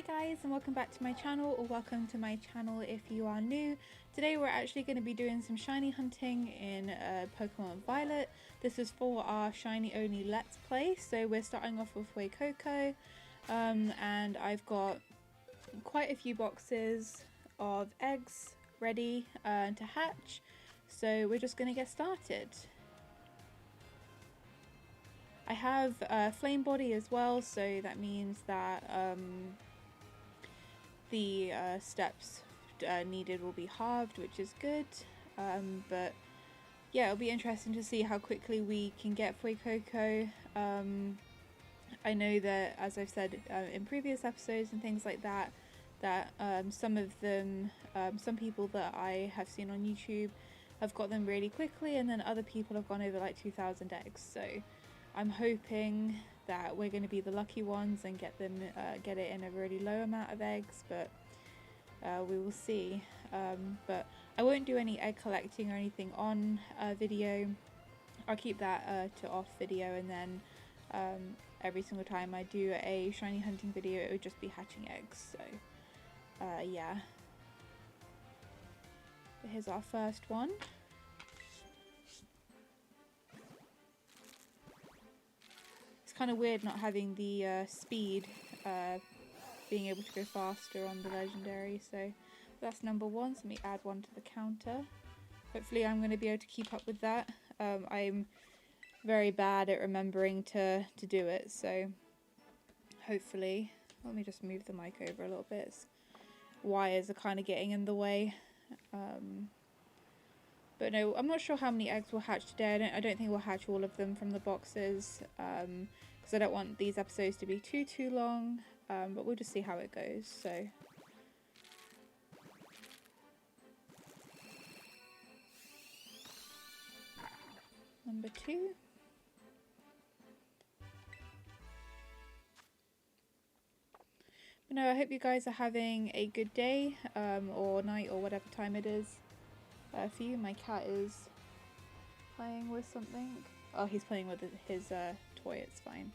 Hi guys, and welcome back to my channel, or welcome to my channel if you are new. Today we're actually going to be doing some shiny hunting in Pokemon Violet. This is for our shiny only Let's Play, so we're starting off with Fuecoco, and I've got quite a few boxes of eggs ready to hatch, so we're just going to get started. I have Flame Body as well, so that means that the steps needed will be halved, which is good. But yeah, it'll be interesting to see how quickly we can get Fuecoco. I know that, as I've said in previous episodes and things like that, that some of them, some people that I have seen on YouTube have got them really quickly, and then other people have gone over like 2,000 eggs. So I'm hoping that we're going to be the lucky ones and get them, get it in a really low amount of eggs, but we will see. But I won't do any egg collecting or anything on video. I'll keep that to off video, and then every single time I do a shiny hunting video, it would just be hatching eggs. So yeah. But here's our first one. Kind of weird not having the speed, being able to go faster on the legendary, so that's number one. So let me add one to the counter. Hopefully I'm going to be able to keep up with that. I'm very bad at remembering to do it, so hopefully. Let me just move the mic over a little bit. Wires are kind of getting in the way. But no, I'm not sure how many eggs we'll hatch today. I don't think we'll hatch all of them from the boxes, because I don't want these episodes to be too long, but we'll just see how it goes. So number 2. But no, I hope you guys are having a good day, or night, or whatever time it is for you. My cat is playing with something. Oh, he's playing with his toy, it's fine.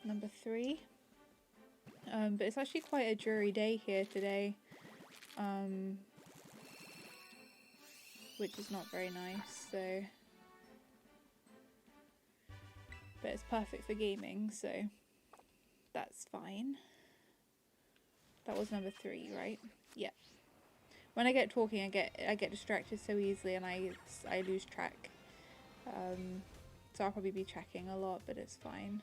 Number 3. But it's actually quite a dreary day here today, which is not very nice, so, but it's perfect for gaming, so that's fine. That was number 3, right? Yeah. When I get talking, I get distracted so easily, and I lose track. So I'll probably be checking a lot, but it's fine.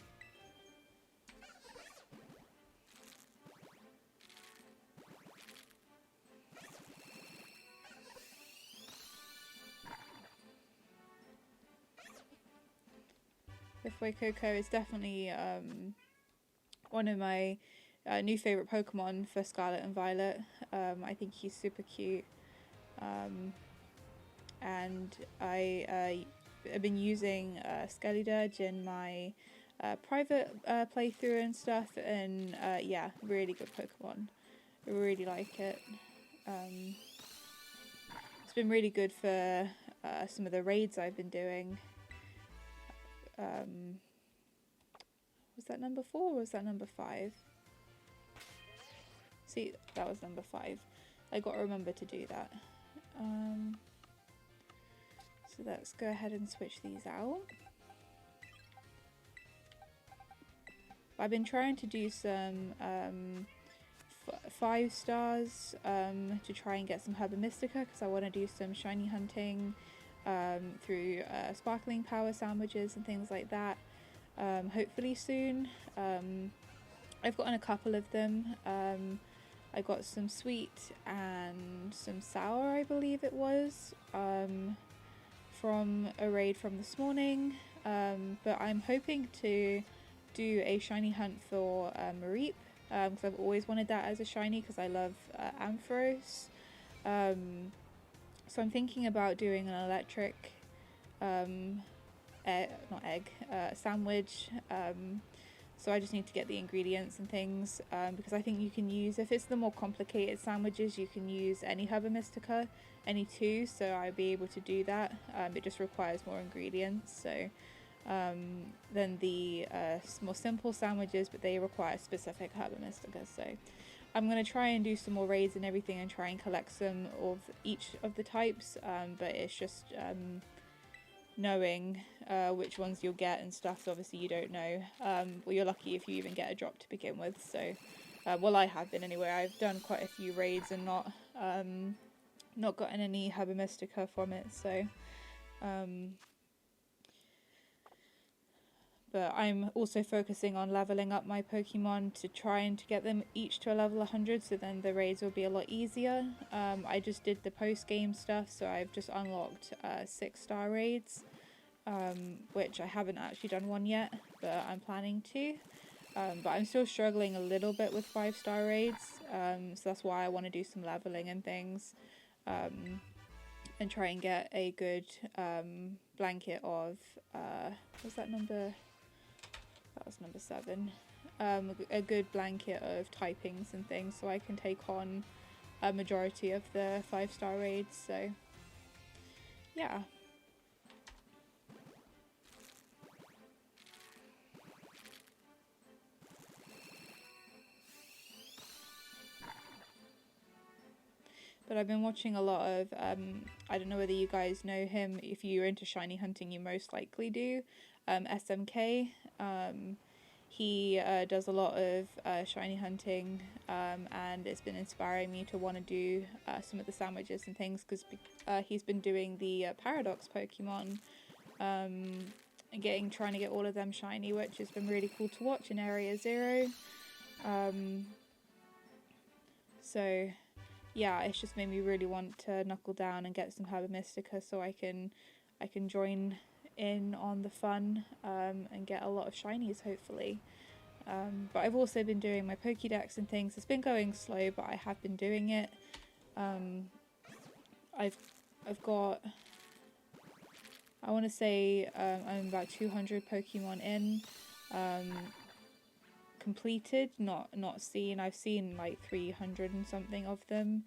The Fuecoco is definitely one of my new favourite Pokemon for Scarlet and Violet. I think he's super cute, and I've been using Skeledirge in my private playthrough and stuff, and yeah, really good Pokemon. I really like it. It's been really good for some of the raids I've been doing. Was that number 4 or was that number 5? See, that was number 5. I got to remember to do that. So let's go ahead and switch these out. I've been trying to do some 5 stars to try and get some Herba Mystica, because I want to do some shiny hunting through sparkling power sandwiches and things like that, hopefully soon. I've gotten a couple of them. I got some sweet and some sour, I believe it was, from a raid from this morning, but I'm hoping to do a shiny hunt for Mareep, because I've always wanted that as a shiny, because I love Ampharos. So I'm thinking about doing an electric sandwich. So I just need to get the ingredients and things, because I think you can use, if it's the more complicated sandwiches, you can use any Herba Mystica, any 2, so I'll be able to do that. It just requires more ingredients, so than the more simple sandwiches, but they require specific herba mystica. So I'm going to try and do some more raids and everything and try and collect some of each of the types, but it's just knowing which ones you'll get and stuff. So obviously you don't know. Well, you're lucky if you even get a drop to begin with. So well, I have been anyway. I've done quite a few raids and not gotten any herba mystica from it. So but I'm also focusing on leveling up my Pokemon to try and to get them each to a level 100, so then the raids will be a lot easier. I just did the post-game stuff, so I've just unlocked 6-star raids, which I haven't actually done one yet, but I'm planning to. But I'm still struggling a little bit with 5-star raids, so that's why I want to do some leveling and things, and try and get a good blanket of, what's that number? That was number 7. A good blanket of typings and things, so I can take on a majority of the 5-star raids. So yeah. But I've been watching a lot of, I don't know whether you guys know him. If you're into shiny hunting, you most likely do. SMK. He does a lot of shiny hunting, and it's been inspiring me to want to do some of the sandwiches and things, because he's been doing the Paradox Pokemon, and trying to get all of them shiny, which has been really cool to watch in Area 0. So yeah, it's just made me really want to knuckle down and get some herba mystica so I can join in on the fun, and get a lot of shinies hopefully. But I've also been doing my Pokédex and things. It's been going slow, but I have been doing it. I've got, I want to say I'm about 200 Pokemon in, completed, not seen. I've seen like 300 and something of them.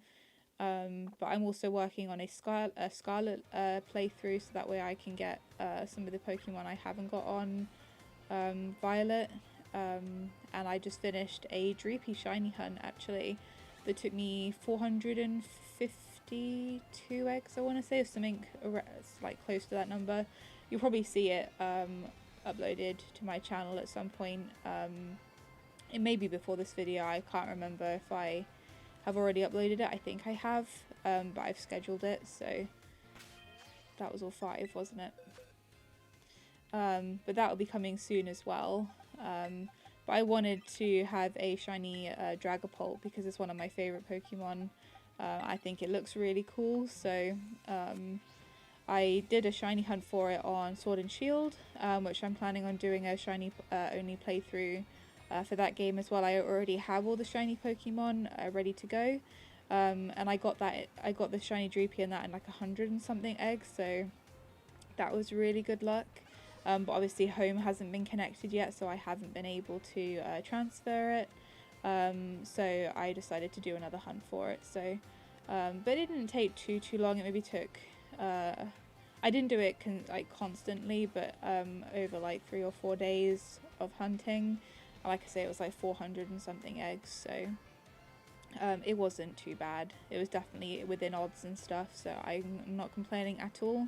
But I'm also working on a Scarlet playthrough, so that way I can get some of the Pokemon I haven't got on Violet. And I just finished a Dreepy shiny hunt actually that took me 452 eggs, I want to say, or something like close to that number. You'll probably see it uploaded to my channel at some point. It may be before this video, I can't remember if I have already uploaded it. I think I have, but I've scheduled it, so that was all 5, wasn't it? But that will be coming soon as well. But I wanted to have a shiny Dragapult because it's one of my favourite Pokemon. I think it looks really cool, so I did a shiny hunt for it on Sword and Shield, which I'm planning on doing a shiny only playthrough for that game as well. I already have all the shiny Pokemon ready to go, and I got the shiny Dreepy and that in like 100 and something eggs, so that was really good luck. But obviously home hasn't been connected yet, so I haven't been able to transfer it, so I decided to do another hunt for it. So but it didn't take too long. It maybe took I didn't do it constantly, but over like 3 or 4 days of hunting. Like I say, it was like 400 and something eggs, so it wasn't too bad. It was definitely within odds and stuff, so I'm not complaining at all.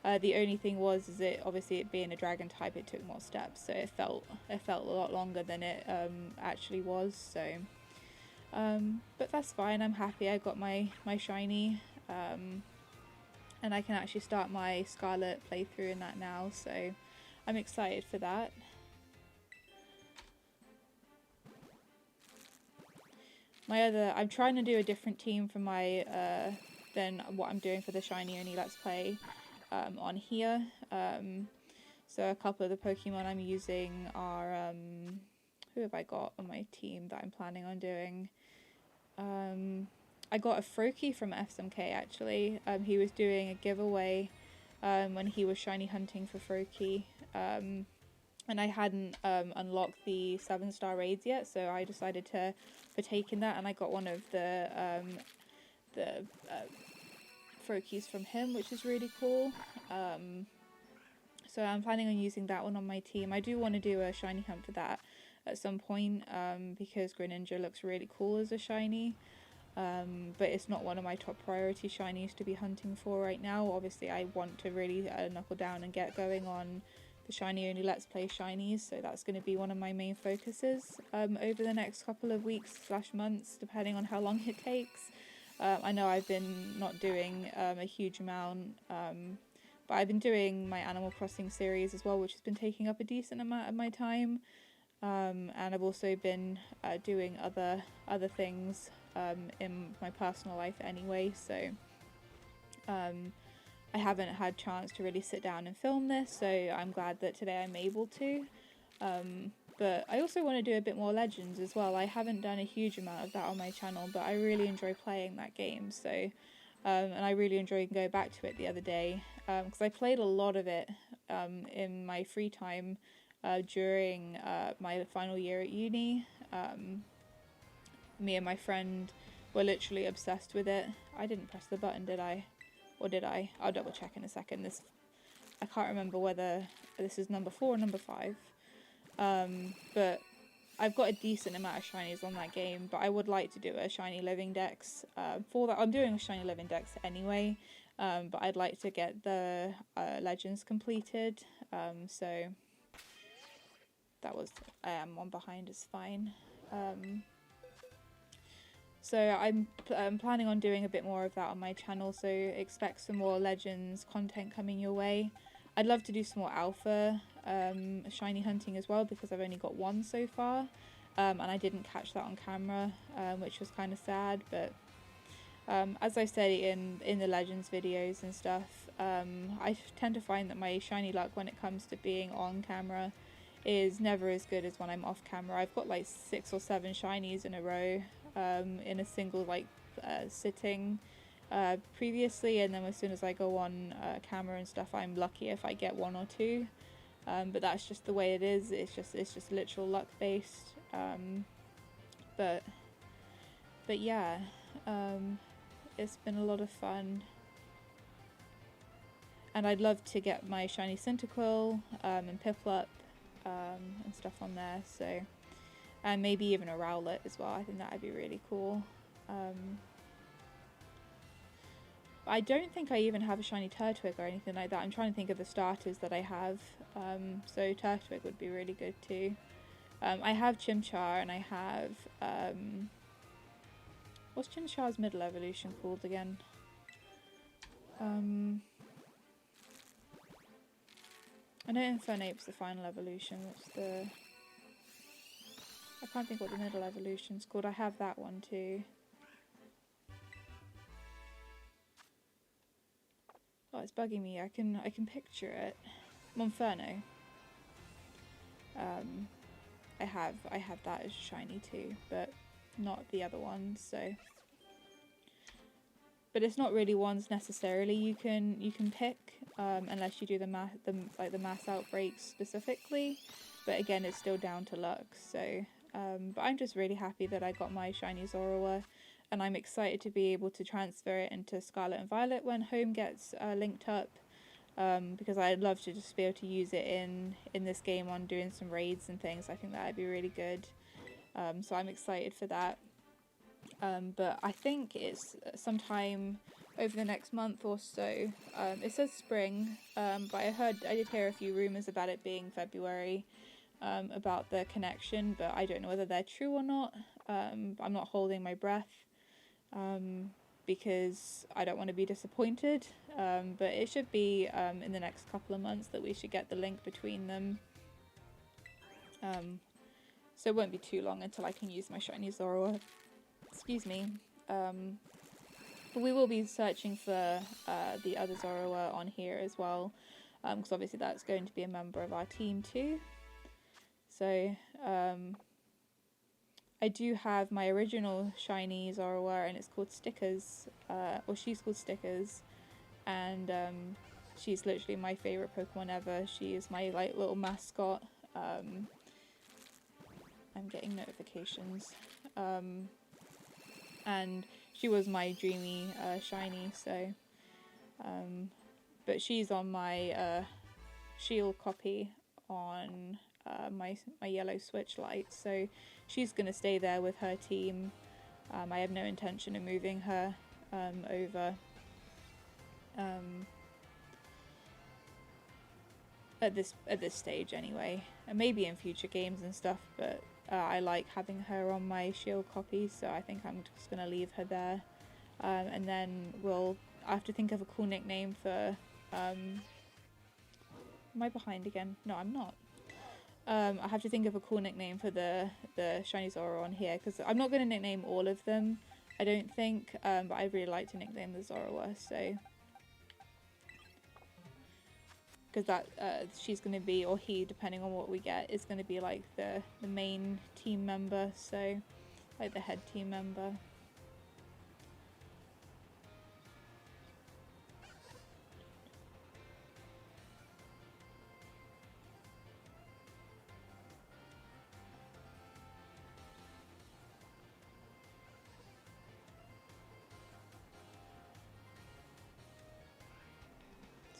The only thing was it obviously it being a dragon type, it took more steps, so it felt a lot longer than it actually was. So but that's fine. I'm happy I got my shiny, and I can actually start my Scarlet playthrough in that now, so I'm excited for that. I'm trying to do a different team for my than what I'm doing for the shiny only let's play on here. So a couple of the Pokemon I'm using are who have I got on my team that I'm planning on doing? I got a Froakie from SMK actually. He was doing a giveaway when he was shiny hunting for Froakie. And I hadn't unlocked the 7-star raids yet, so I decided to partake in that, and I got one of the Froakies from him, which is really cool. So I'm planning on using that one on my team. I do want to do a shiny hunt for that at some point, because Greninja looks really cool as a shiny. But it's not one of my top priority shinies to be hunting for right now. Obviously I want to really knuckle down and get going on the shiny only let's play shinies, so that's going to be one of my main focuses over the next couple of weeks / months, depending on how long it takes. I know I've been not doing a huge amount, but I've been doing my Animal Crossing series as well, which has been taking up a decent amount of my time. And I've also been doing other things in my personal life anyway, so I haven't had chance to really sit down and film this, so I'm glad that today I'm able to. But I also want to do a bit more Legends as well. I haven't done a huge amount of that on my channel, but I really enjoy playing that game, so and I really enjoyed going back to it the other day, because I played a lot of it in my free time during my final year at uni. Me and my friend were literally obsessed with it. I didn't press the button, did I? Or did I? I'll double check in a second. I can't remember whether this is number 4 or number 5. But I've got a decent amount of shinies on that game, but I would like to do a shiny living dex for that. I'm doing a shiny living dex anyway, but I'd like to get the legends completed. So that was one behind is fine. So I'm planning on doing a bit more of that on my channel, so expect some more Legends content coming your way. I'd love to do some more Alpha shiny hunting as well, because I've only got one so far, and I didn't catch that on camera, which was kind of sad, but as I say in the Legends videos and stuff, I tend to find that my shiny luck when it comes to being on camera is never as good as when I'm off camera. I've got like 6 or 7 shinies in a row in a single sitting previously, and then as soon as I go on camera and stuff, I'm lucky if I get 1 or 2, but that's just the way it is. It's just literal luck based, but yeah, it's been a lot of fun, and I'd love to get my shiny Cyndaquil and Piplup and stuff on there, so, and maybe even a Rowlet as well. I think that would be really cool. I don't think I even have a shiny Turtwig or anything like that. I'm trying to think of the starters that I have, so Turtwig would be really good too. I have Chimchar, and I have what's Chimchar's middle evolution called again? I know Infernape's the final evolution. What's the... I can't think what the middle evolution's called. I have that one too. Oh, it's bugging me. I can picture it. Monferno. I have that as shiny too, but not the other ones. So, but it's not really ones necessarily you can pick unless you do the mass outbreaks specifically. But again, it's still down to luck. So, but I'm just really happy that I got my shiny Zorua, and I'm excited to be able to transfer it into Scarlet and Violet when Home gets linked up, because I'd love to just be able to use it in this game on doing some raids and things. I think that would be really good. So I'm excited for that. But I think it's sometime over the next month or so. It says spring, but I did hear a few rumours about it being February, about the connection, but I don't know whether they're true or not. I'm not holding my breath, because I don't want to be disappointed, but it should be in the next couple of months that we should get the link between them. So it won't be too long until I can use my shiny Zorua. Excuse me. But we will be searching for the other Zorua on here as well, because obviously that's going to be a member of our team too. So I do have my original shiny Zorua, and it's called Stickers, or she's called Stickers, and she's literally my favourite Pokemon ever. She is my little mascot. I'm getting notifications. And she was my dreamy shiny, so but she's on my shield copy on my yellow switch light, so she's going to stay there with her team. I have no intention of moving her over at this stage anyway, and maybe in future games and stuff, but I like having her on my shield copy, so I think I'm just going to leave her there. And then I have to think of a cool nickname for am I behind again? No, I'm not. I have to think of a cool nickname for the shiny Zoro on here, because I'm not going to nickname all of them, I don't think, but I'd really like to nickname the Zoroark, so because that she's going to be, or he, depending on what we get, is going to be like the main team member, so like the head team member.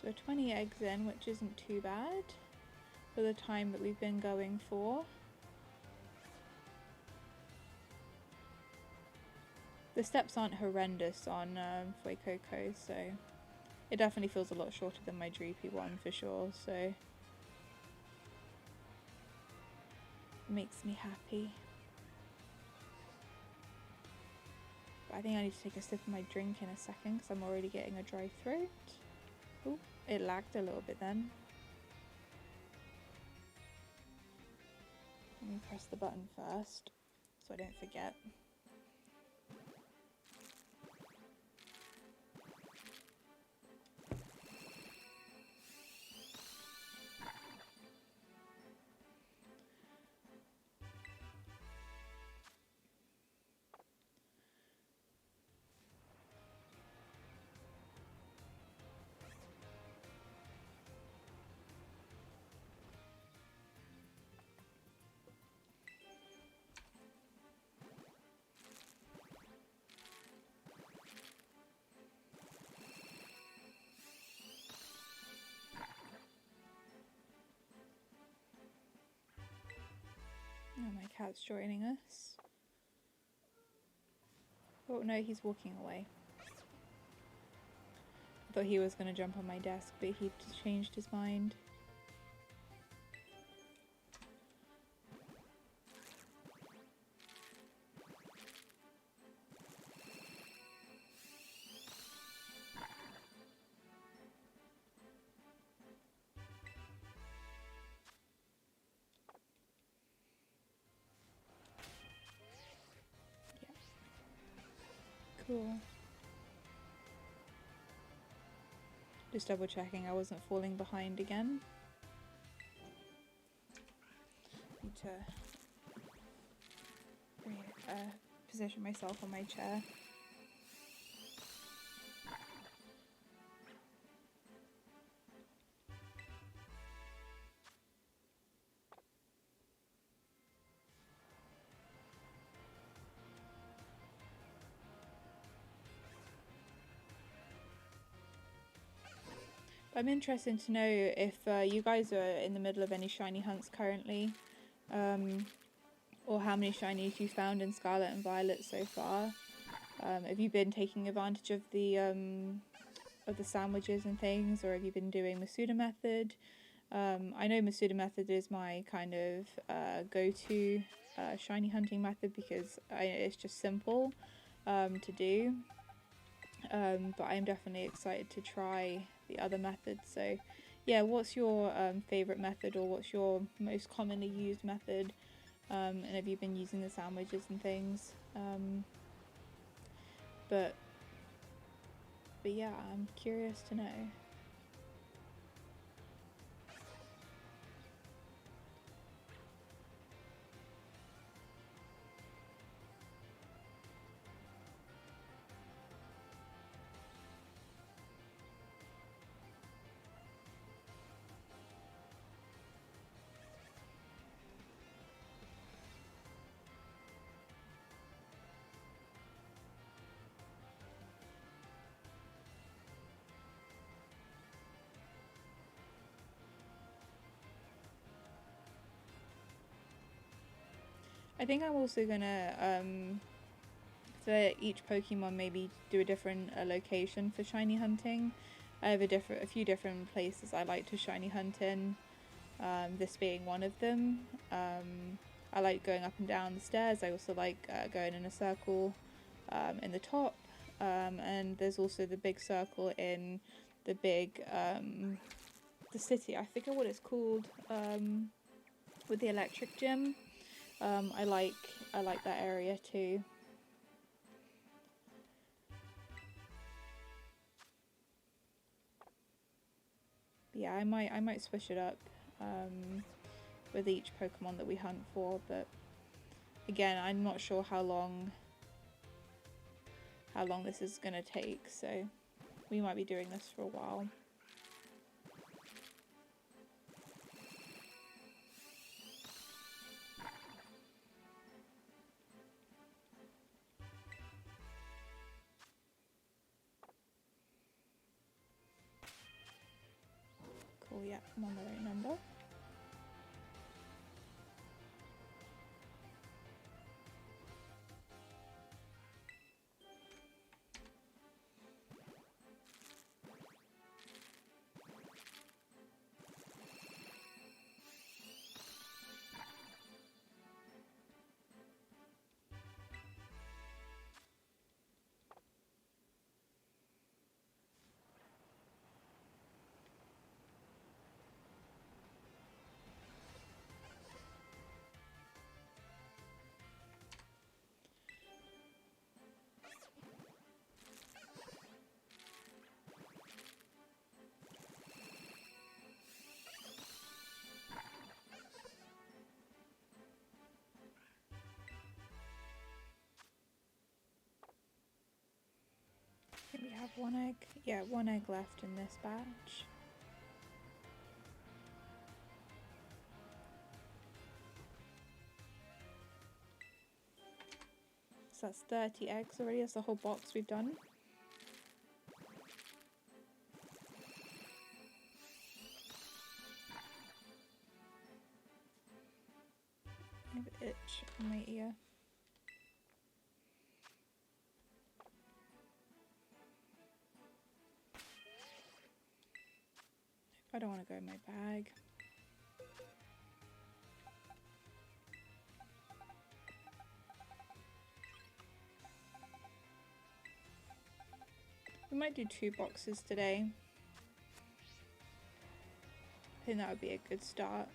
So we're 20 eggs in, which isn't too bad for the time that we've been going for. The steps aren't horrendous on Fuecoco, so it definitely feels a lot shorter than my Droopy one for sure, so it makes me happy. But I think I need to take a sip of my drink in a second because I'm already getting a dry throat. Oh, it lagged a little bit then. Let me press the button first so I don't forget. Oh, my cat's joining us. Oh no, he's walking away. I thought he was going to jump on my desk, but he changed his mind. Cool. Just double checking I wasn't falling behind again. Need to position myself on my chair. I'm interested to know if you guys are in the middle of any shiny hunts currently, or how many shinies you found in Scarlet and Violet so far. Have you been taking advantage of the sandwiches and things, or have you been doing Masuda method? I know Masuda method is my kind of go-to shiny hunting method because it's just simple to do. But I'm definitely excited to try the other methods. So yeah, what's your favorite method, or what's your most commonly used method, and have you been using the sandwiches and things? But yeah, I'm curious to know. I think I'm also gonna, for each Pokemon, maybe do a different location for shiny hunting. I have a few different places I like to shiny hunt in, this being one of them. I like going up and down the stairs. I also like going in a circle in the top, and there's also the big circle in the big the city. I forget what it's called, with the electric gym. I like that area too. But yeah, I might switch it up with each Pokemon that we hunt for, but again, I'm not sure how long this is gonna take, so we might be doing this for a while. Cool, yeah, I'm on the right number. I think we have one egg. Yeah, one egg left in this batch. So that's 30 eggs already. That's the whole box we've done. I have an itch in my ear. I don't want to go in my bag. We might do 2 boxes today. I think that would be a good start.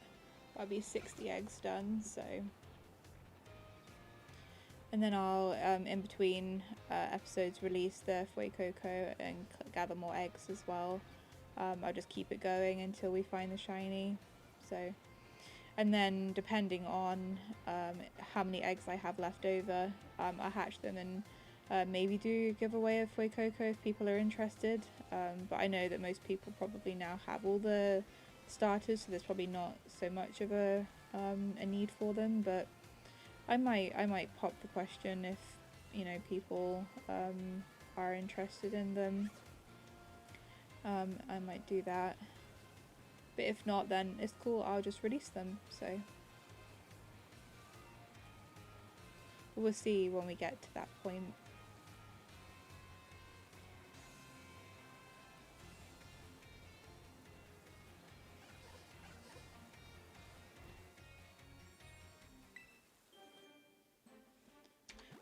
That'll be 60 eggs done, so. And then I'll, in between episodes, release the Fuecoco and gather more eggs as well. I'll just keep it going until we find the shiny. So, and then depending on how many eggs I have left over, I'll hatch them and maybe do a giveaway of Fuecoco if people are interested. But I know that most people probably now have all the starters, so there's probably not so much of a need for them. But I might pop the question if, you know, people are interested in them. I might do that. But if not, then it's cool, I'll just release them, so. We'll see when we get to that point.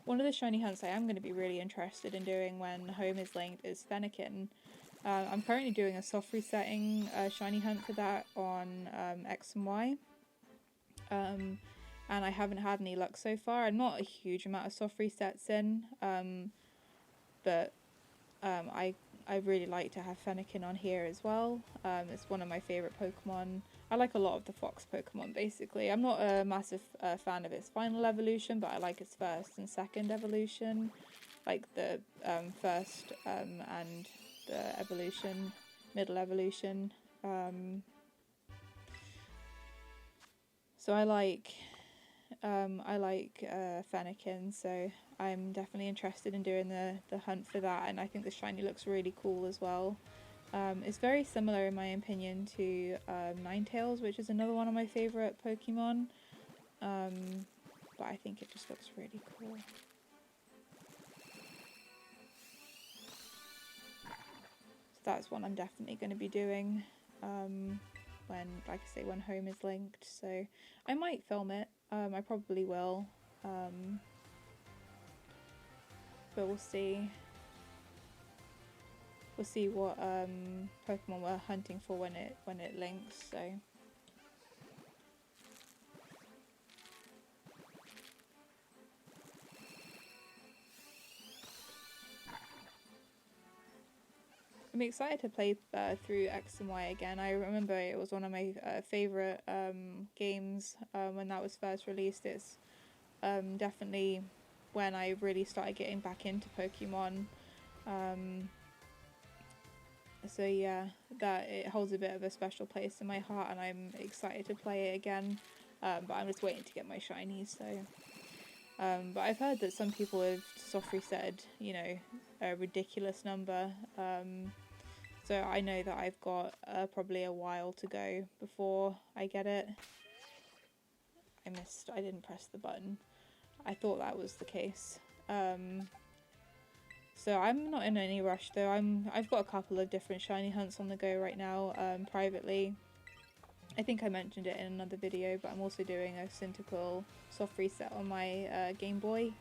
One of the shiny hunts I am going to be really interested in doing when home is linked is Fennekin. I'm currently doing a soft resetting shiny hunt for that on X and Y. And I haven't had any luck so far. I'm not a huge amount of soft resets in, but I really like to have Fennekin on here as well. It's one of my favourite Pokemon. I like a lot of the Fox Pokemon, basically. I'm not a massive fan of its final evolution, but I like its first and second evolution. Like the first and the evolution, middle evolution. So I like Fennekin, so I'm definitely interested in doing the hunt for that, and I think the shiny looks really cool as well. It's very similar in my opinion to Ninetales, which is another one of my favourite Pokemon. but I think it just looks really cool. So that's what I'm definitely going to be doing when, like I say, when home is linked. So I might film it. I probably will, but we'll see. We'll see what Pokemon we're hunting for when it links. So. I'm excited to play through X and Y again. I remember it was one of my favourite games when that was first released. It's definitely when I really started getting back into Pokemon. So yeah, that it holds a bit of a special place in my heart, and I'm excited to play it again. But I'm just waiting to get my shinies. So, but I've heard that some people have soft resetted, you know, a ridiculous number. So I know that I've got probably a while to go before I get it. I didn't press the button. I thought that was the case. So I'm not in any rush though. I've got a couple of different shiny hunts on the go right now, privately. I think I mentioned it in another video, but I'm also doing a Cyndaquil soft reset on my Game Boy.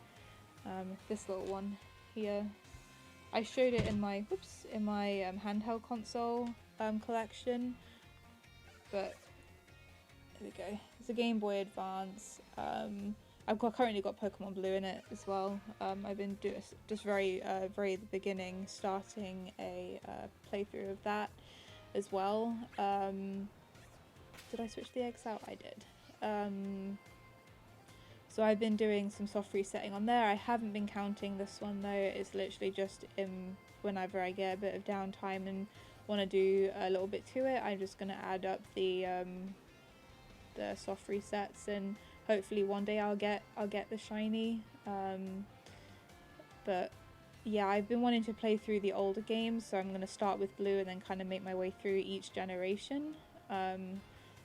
This little one here. I showed it in my handheld console collection, but there we go. It's a Game Boy Advance. I've currently got Pokemon Blue in it as well. I've been just very at the beginning, starting a playthrough of that as well. Did I switch the eggs out? I did. So I've been doing some soft resetting on there. I haven't been counting this one though. It's literally just whenever I get a bit of downtime and want to do a little bit to it, I'm just going to add up the soft resets, and hopefully one day I'll get the shiny. But yeah, I've been wanting to play through the older games, so I'm going to start with Blue and then kind of make my way through each generation.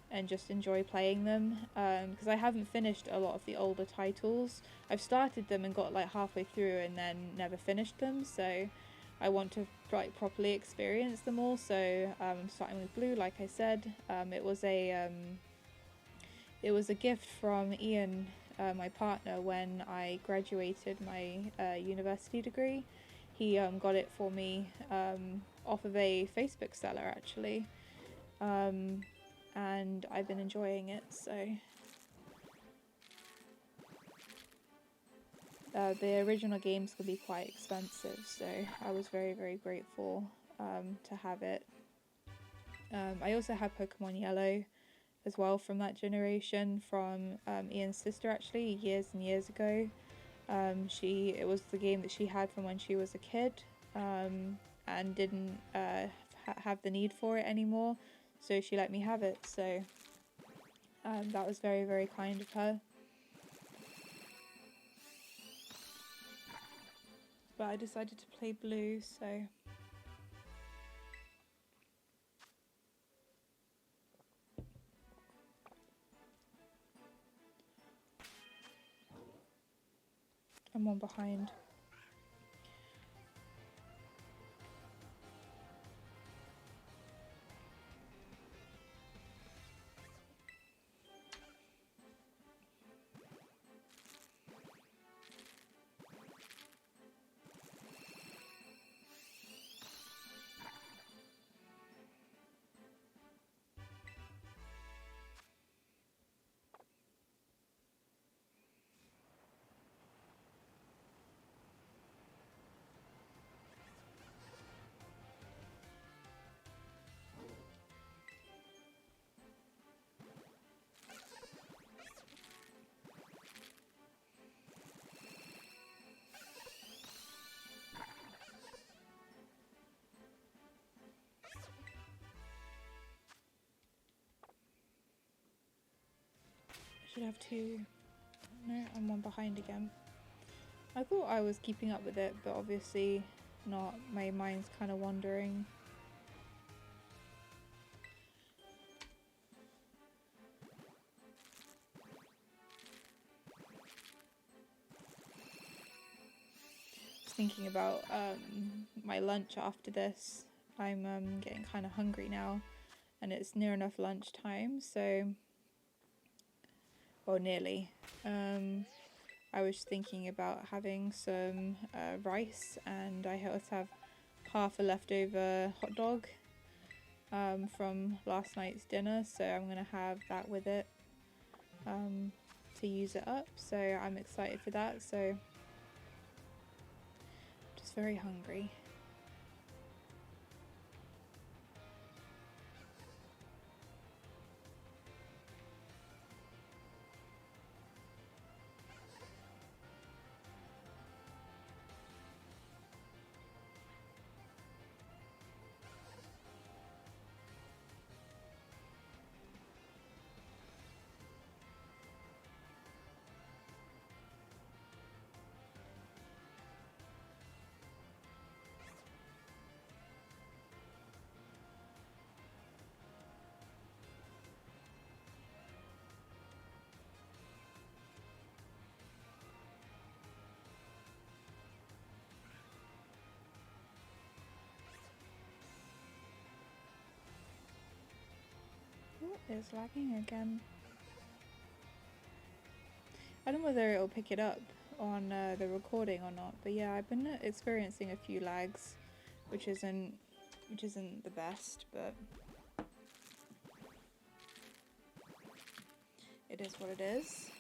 And just enjoy playing them, because I haven't finished a lot of the older titles. I've started them and got like halfway through and then never finished them, so I want to like properly experience them all. So I'm starting with Blue, like I said. It was a gift from Ian, my partner, when I graduated my university degree. He got it for me off of a Facebook seller actually. And I've been enjoying it, so the original games could be quite expensive, so I was very, very grateful to have it. I also had Pokemon Yellow as well from that generation, from Ian's sister actually, years and years ago. It was the game that she had from when she was a kid, and didn't have the need for it anymore. So she let me have it, so that was very, very kind of her. But I decided to play Blue, so... I'm one behind. Should have two. No, I'm one behind again. I thought I was keeping up with it, but obviously not. My mind's kind of wandering. thinking about my lunch after this. I'm getting kind of hungry now, and it's near enough lunchtime, so, or nearly. I was thinking about having some rice, and I also have half a leftover hot dog from last night's dinner, so I'm gonna have that with it to use it up. So I'm excited for that. So just very hungry. It's lagging again. I don't know whether it'll pick it up on the recording or not, but yeah, I've been experiencing a few lags, which isn't the best, but it is what it is.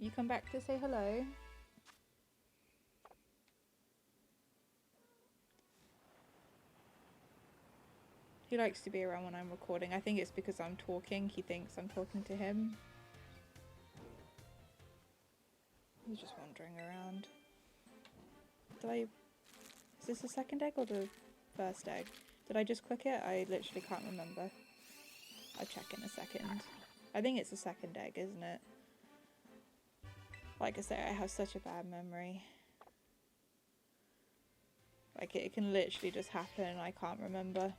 You come back to say hello. He likes to be around when I'm recording. I think it's because I'm talking. He thinks I'm talking to him. He's just wandering around. Is this the second egg or the first egg? Did I just click it? I literally can't remember. I'll check in a second. I think it's the second egg, isn't it? Like I say, I have such a bad memory. Like it can literally just happen and I can't remember.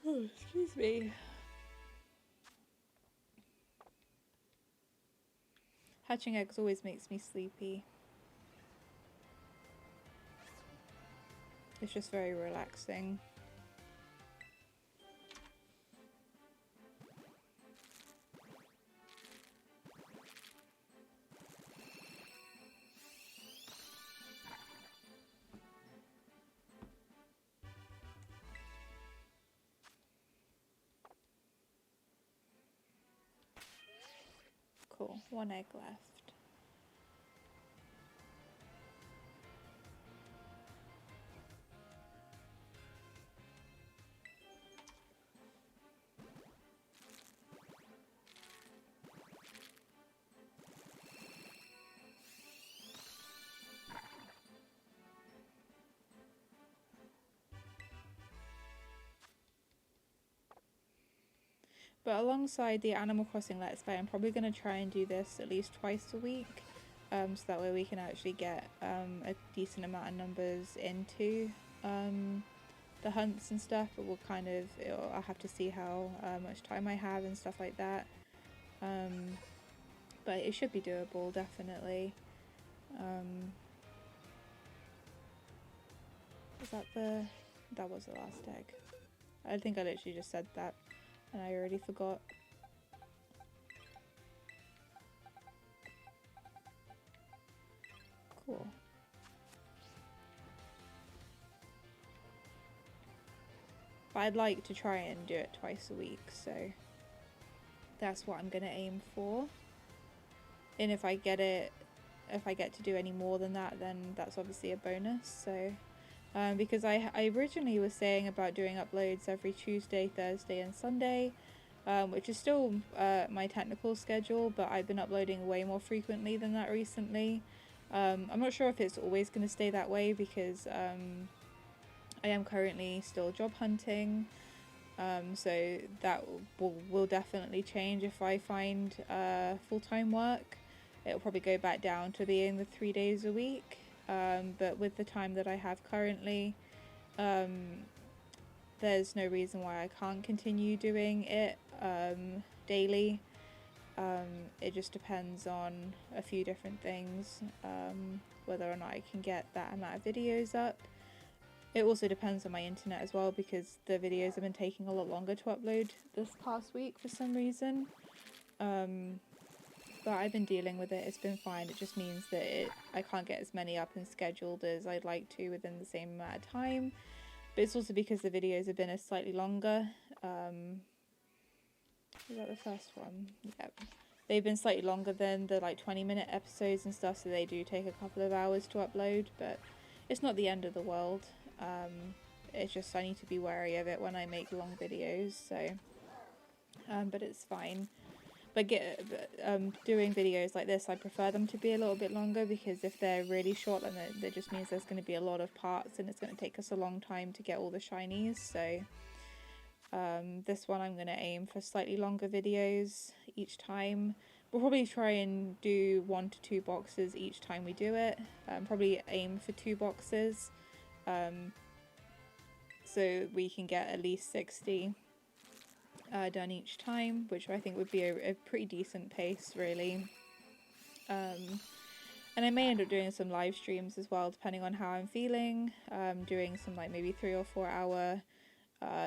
Oh, excuse me. Hatching eggs always makes me sleepy. It's just very relaxing. Cool, one egg left. But alongside the Animal Crossing Let's Play, I'm probably going to try and do this at least twice a week. So that way we can actually get a decent amount of numbers into the hunts and stuff. But I'll have to see how much time I have and stuff like that. But it should be doable, definitely. That was the last egg. I think I literally just said that. And I already forgot. Cool. But I'd like to try and do it twice a week, so that's what I'm gonna aim for. And if I get to do any more than that, then that's obviously a bonus. So because I originally was saying about doing uploads every Tuesday, Thursday and Sunday, which is still my technical schedule, but I've been uploading way more frequently than that recently. I'm not sure if it's always going to stay that way because I am currently still job hunting, so that will definitely change if I find full-time work. It'll probably go back down to being the 3 days a week, but with the time that I have currently, there's no reason why I can't continue doing it daily. It just depends on a few different things, whether or not I can get that amount of videos up. It also depends on my internet as well, because the videos have been taking a lot longer to upload this past week for some reason. But I've been dealing with it. It's been fine. It just means that I can't get as many up and scheduled as I'd like to within the same amount of time. But it's also because the videos have been a slightly longer. Is that the first one? Yep. They've been slightly longer than the like 20-minute episodes and stuff, so they do take a couple of hours to upload, but it's not the end of the world. It's just I need to be wary of it when I make long videos, so but it's fine. But doing videos like this, I prefer them to be a little bit longer, because if they're really short, then that just means there's going to be a lot of parts and it's going to take us a long time to get all the shinies. So this one I'm going to aim for slightly longer videos each time. We'll probably try and do 1 to 2 boxes each time we do it. Probably aim for 2 boxes, so we can get at least 60 done each time, which I think would be a pretty decent pace, really. And I may end up doing some live streams as well, depending on how I'm feeling. Doing some like maybe 3 or 4 hour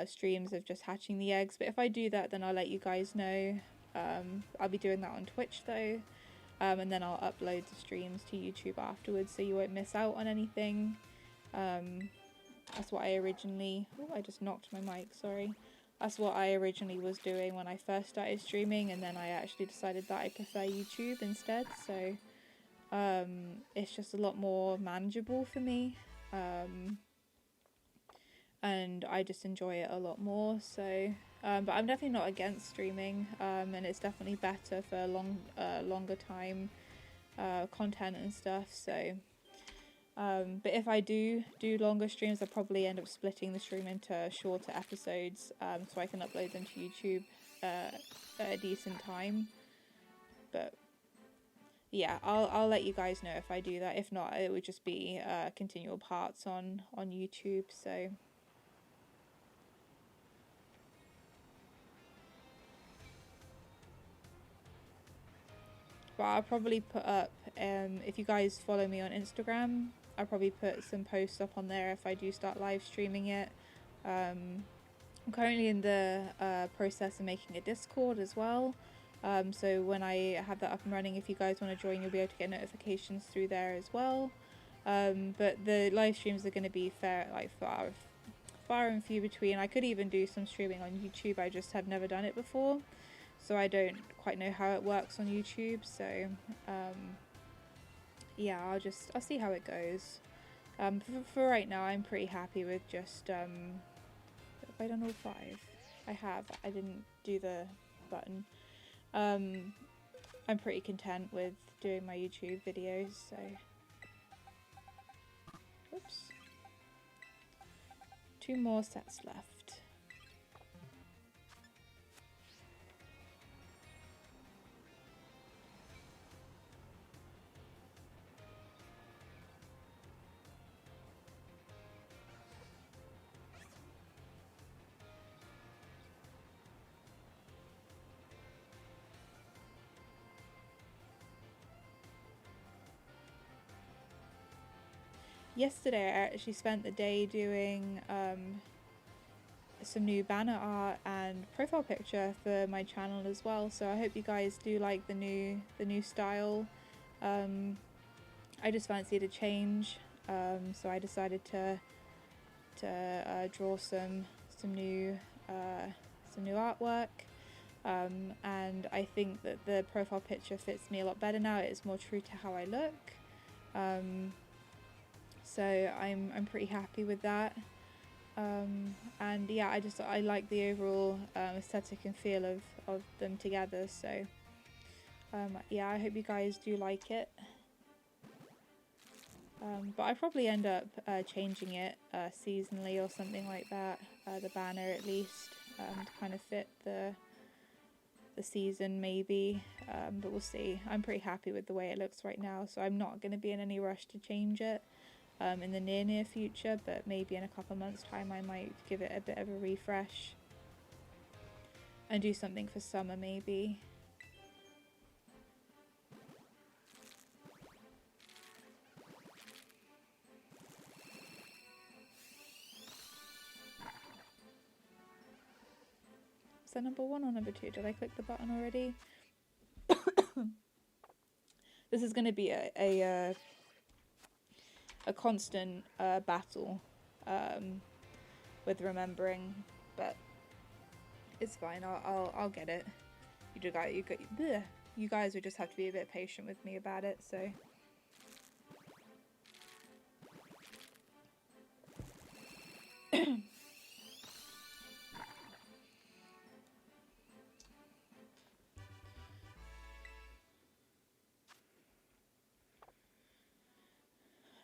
streams of just hatching the eggs. But if I do that, then I'll let you guys know. I'll be doing that on Twitch though, and then I'll upload the streams to YouTube afterwards, so you won't miss out on anything. That's what I originally... Oh, I just knocked my mic, sorry. That's what I originally was doing when I first started streaming, and then I actually decided that I prefer YouTube instead, so it's just a lot more manageable for me, and I just enjoy it a lot more. So but I'm definitely not against streaming, and it's definitely better for longer time content and stuff. So but if I do longer streams, I'll probably end up splitting the stream into shorter episodes, so I can upload them to YouTube at a decent time. But yeah, I'll let you guys know if I do that. If not, it would just be continual parts on YouTube. So but I'll probably put up, if you guys follow me on Instagram, I'll probably put some posts up on there if I do start live streaming it. I'm currently in the process of making a Discord as well, so when I have that up and running, if you guys want to join, you'll be able to get notifications through there as well. But the live streams are going to be far and few between. I could even do some streaming on YouTube, I just have never done it before, so I don't quite know how it works on YouTube. So yeah, I'll see how it goes. For right now, I'm pretty happy with just have I done all 5? I didn't do the button. I'm pretty content with doing my YouTube videos, so oops. 2 more sets left. Yesterday I actually spent the day doing some new banner art and profile picture for my channel as well, so I hope you guys do like the new style. I just fancied a change, so I decided to draw some new artwork, and I think that the profile picture fits me a lot better now. It's more true to how I look. So I'm pretty happy with that, and yeah, I like the overall aesthetic and feel of them together. So yeah, I hope you guys do like it. But I probably end up changing it seasonally or something like that, the banner at least, to kind of fit the season maybe, but we'll see. I'm pretty happy with the way it looks right now, so I'm not going to be in any rush to change it in the near future, but maybe in a couple months time I might give it a bit of a refresh and do something for summer maybe. Is that number 1 or number 2? Did I click the button already? This is going to be a constant battle with remembering, but it's fine. I'll get it. You guys would just have to be a bit patient with me about it. So.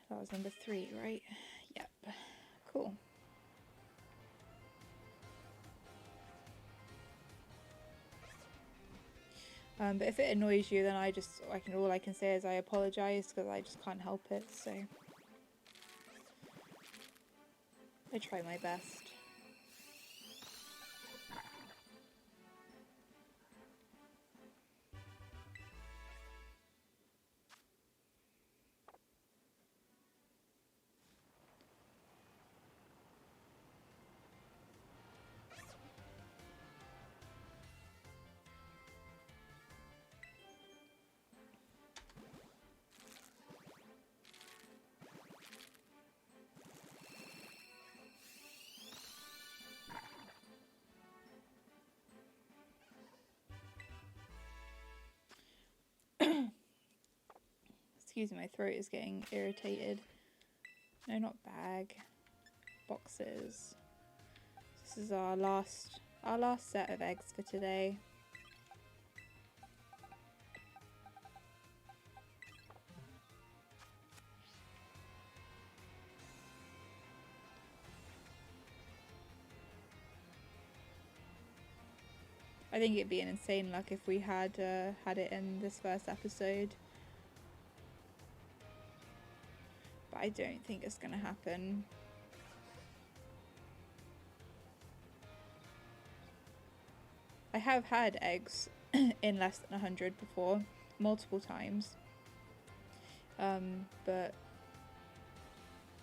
That was number 3, right? Yep. Cool. But if it annoys you, then all I can say is I apologize, because I just can't help it. So I try my best. Excuse me, my throat is getting irritated. No, not bag. Boxes. This is our last set of eggs for today. I think it'd be an insane luck if we had it in this first episode. But I don't think it's gonna happen. I have had eggs in less than 100 before, multiple times. But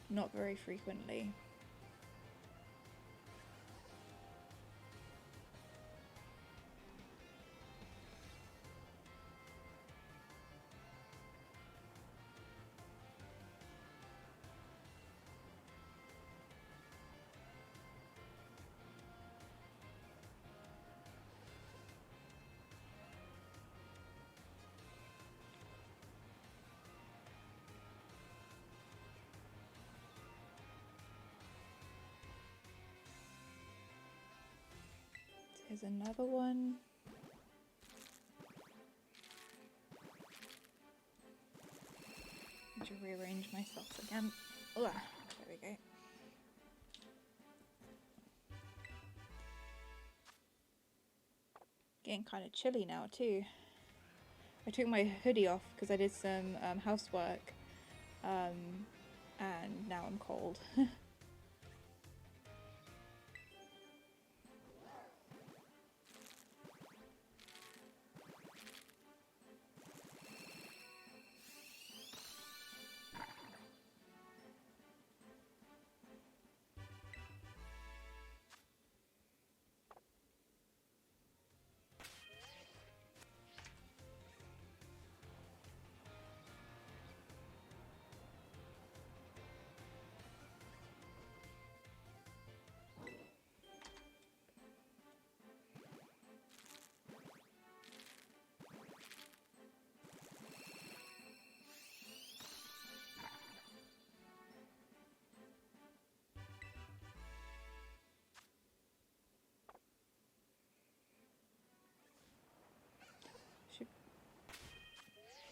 not very frequently. Here's another one. I need to rearrange my socks again. Ugh, there we go. Getting kind of chilly now too. I took my hoodie off because I did some housework, and now I'm cold.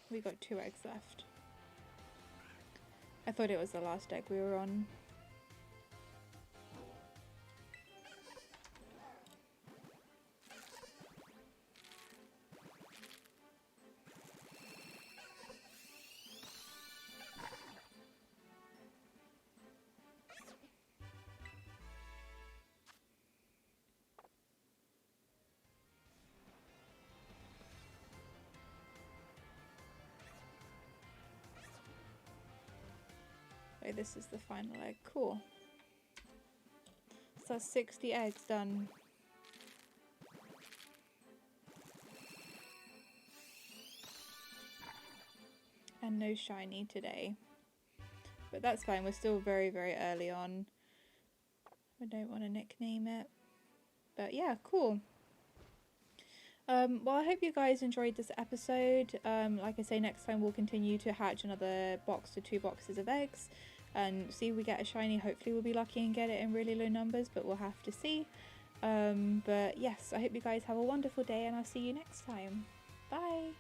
We got 2 eggs left. I thought it was the last deck we were on. Oh, this is the final egg. Cool. So that's 60 eggs done. And no shiny today. But that's fine, we're still very, very early on. I don't want to nickname it. But yeah, cool. Well, I hope you guys enjoyed this episode. Like I say, next time we'll continue to hatch another box to 2 boxes of eggs and see if we get a shiny. Hopefully we'll be lucky and get it in really low numbers, but we'll have to see. But yes, I hope you guys have a wonderful day and I'll see you next time. Bye!